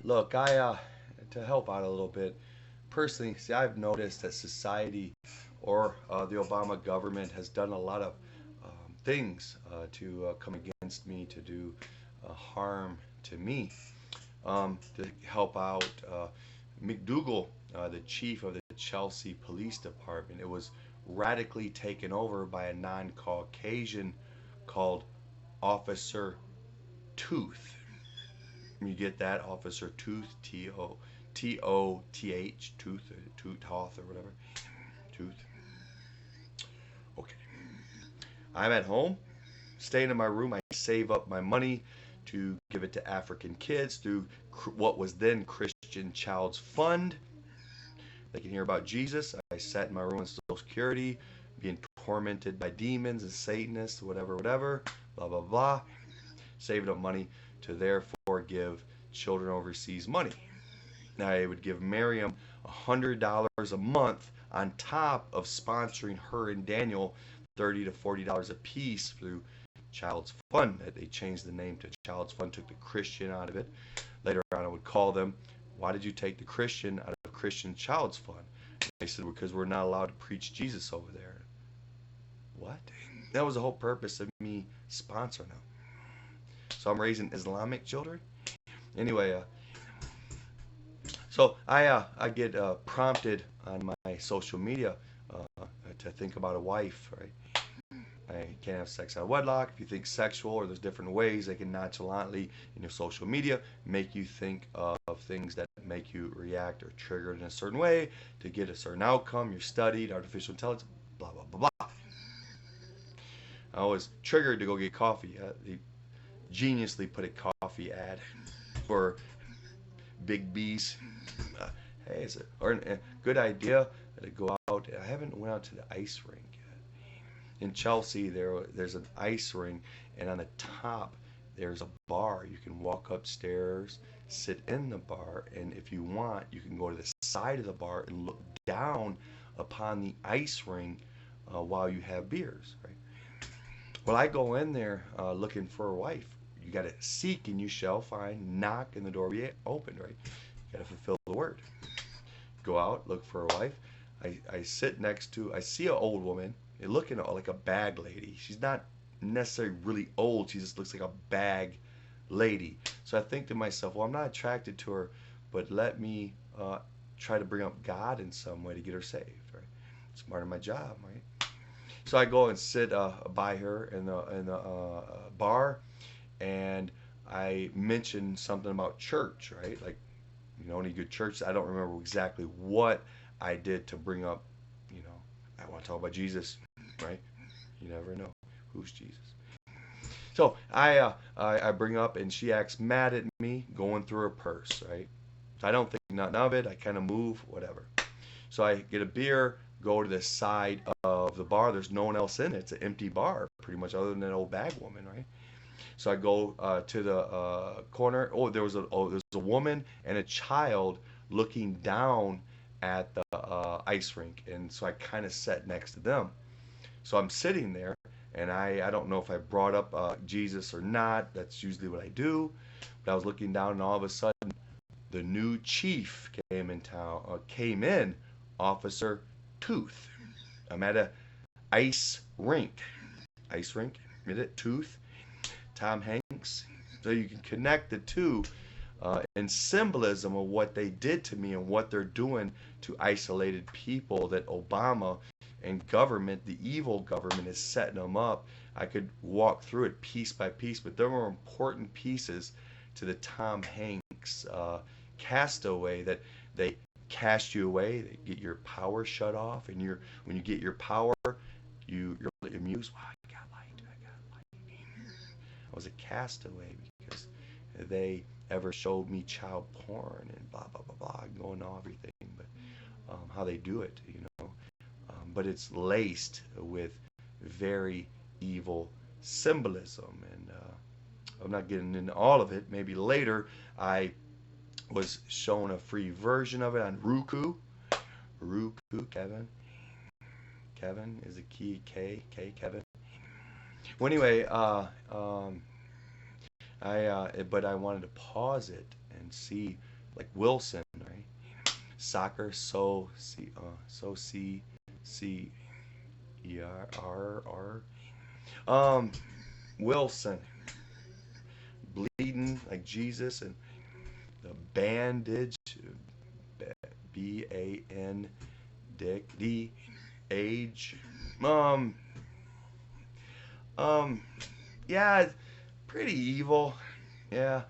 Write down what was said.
Look, to help out a little bit, personally, see, I've noticed that society or the Obama government has done a lot of things to come against me, to do harm to me, to help out. McDougal, the chief of the Chelsea Police Department, it was radically taken over by a non-Caucasian called Officer Tooth. You get that, Officer Tooth, Tooth, Tooth, or whatever, Tooth. Okay, I'm at home, staying in my room. I save up my money to give it to African kids through what was then Christian Child's Fund. They can hear about Jesus. I sat in my room in Social Security, being tormented by demons and Satanists, whatever, whatever, blah, blah, blah. Saving up money to therefore give children overseas money. Now, I would give Miriam $100 a month on top of sponsoring her and Daniel $30 to $40 a piece through Child's Fund. They changed the name to Child's Fund, took the Christian out of it. Later on, I would call them, why did you take the Christian out of Christian Child's Fund? They said, because we're not allowed to preach Jesus over there. What? That was the whole purpose of me sponsoring them. So I'm raising Islamic children. Anyway, so I get prompted on my social media to think about a wife, right? I can't have sex out of wedlock. If you think sexual, or there's different ways they can nonchalantly in your social media make you think of things that make you react or trigger in a certain way to get a certain outcome. You're studied, artificial intelligence, blah blah blah blah. I was triggered to go get coffee. They geniusly put a coffee ad for Big B's. Hey, it's a good idea to go out. I haven't went out to the ice rink yet. In Chelsea, there's an ice rink, and on the top there's a bar. You can walk upstairs, sit in the bar, and if you want, you can go to the side of the bar and look down upon the ice rink while you have beers. Right. Well, I go in there looking for a wife. You got to seek and you shall find. Knock and the door be opened. Right. You got to fulfill the word. Go out, look for a wife. I sit next to. I see an old woman. Looking like a bag lady. She's not necessarily really old. She just looks like a bag lady. So I think to myself, well, I'm not attracted to her, but let me try to bring up God in some way to get her saved. Right. It's part of my job, right? So I go and sit by her in the bar, and I mention something about church, right? Like, any good church. I don't remember exactly what I did to bring up, I want to talk about Jesus, right? You never know who's Jesus. So I bring up, and she acts mad at me going through her purse, right? So I don't think nothing of it. I kind of move, whatever. So I get a beer, go to the side of the bar. There's no one else in it. It's an empty bar, pretty much, other than that old bag woman, right? So I go to the corner. There's a woman and a child looking down at the ice rink, and so I kind of sat next to them. So I'm sitting there, and I don't know if I brought up Jesus or not. That's usually what I do. But I was looking down, and all of a sudden, the new chief came in town. Came in, Officer Tooth. I'm at a ice rink. Ice rink, admit it, Tooth. Tom Hanks. So you can connect the two in symbolism of what they did to me and what they're doing to isolated people that Obama and government, the evil government, is setting them up. I could walk through it piece by piece, but there were important pieces to the Tom Hanks castaway that they cast you away, they get your power shut off, and when you get your power, you're amused. Wow, I got light. I was a castaway because they ever showed me child porn and blah blah blah blah, going on everything, but how they do it, but it's laced with very evil symbolism, and I'm not getting into all of it. Maybe later I was shown a free version of it on Roku. Kevin. Kevin is a key. Kevin. Well, anyway, but I wanted to pause it and see like Wilson, right? Soccer, C-E-R-R. Wilson, bleeding like Jesus, and the bandage, B-A-N, Dick, D, age. Um, um, yeah, pretty evil. Yeah,